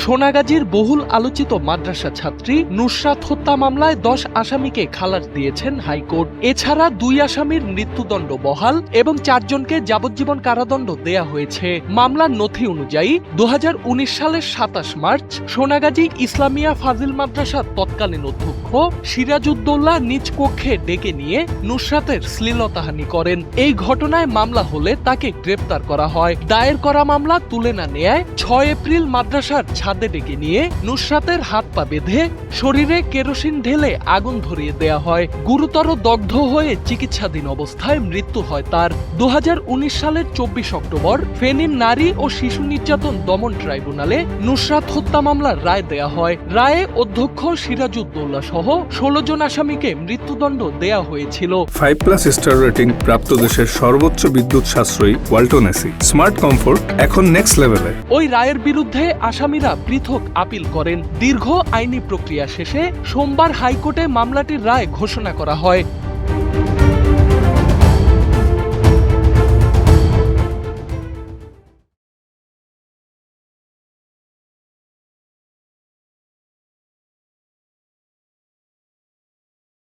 সোনাগাজীর বহুল আলোচিত মাদ্রাসা ছাত্রী নুসরাত হত্যা মামলায় 10 আসামিকে খালাস দিয়েছেন হাইকোর্ট। এছাড়া 2 আসামির মৃত্যুদণ্ড বহাল এবং 4 জনকে যাবজ্জীবন কারাদণ্ড দেয়া হয়েছে। মামলার নথি অনুযায়ী 2019 সালের 27 মার্চ সোনাগাজী ইসলামিয়া ফাজিল মাদ্রাসার তৎকালীন অধ্যক্ষ সিরাজউদ্দৌলা নিজ কক্ষে ডেকে নিয়ে নুসরাতের শ্লীলতাহানি করেন। এই ঘটনায় মামলা হলে তাকে গ্রেপ্তার করা হয়। দায়ের করা মামলা তুলে না নেয়ায় 6 এপ্রিল মাদ্রাসার ছাদে ডেকে নিয়ে নুসরাতের হাত পা বেঁধে শরীরে কেরোসিন ঢেলে আগুন ধরিয়ে দেয়া হয়। গুরুতর দগ্ধ হয়ে চিকিৎসাধীন অবস্থায় মৃত্যু হয় তার। 2019 সালের 24 অক্টোবর ফেনীর নারী ও শিশু নির্যাতন দমন ট্রাইব্যুনালে নুসরাত হত্যা মামলার রায় দেয়া হয়। রায়ে অধ্যক্ষ সিরাজউদ্দৌলা সহ 16 জন আসামিকে মৃত্যুদণ্ড দেয়া হয়েছিল। 5+ স্টার রেটিং প্রাপ্ত দেশের সর্বোচ্চ বিদ্যুৎ সাশ্রয়ী ওয়ালটন এসি স্মার্ট কমফোর্ট এখন নেক্সট লেভেলে। ওই রায়ের বিরুদ্ধে আসামিরা পৃথক আপিল করেন। দীর্ঘ আইনি প্রক্রিয়া শেষে সোমবার হাইকোর্টে মামলাটির রায় ঘোষণা করা হয়।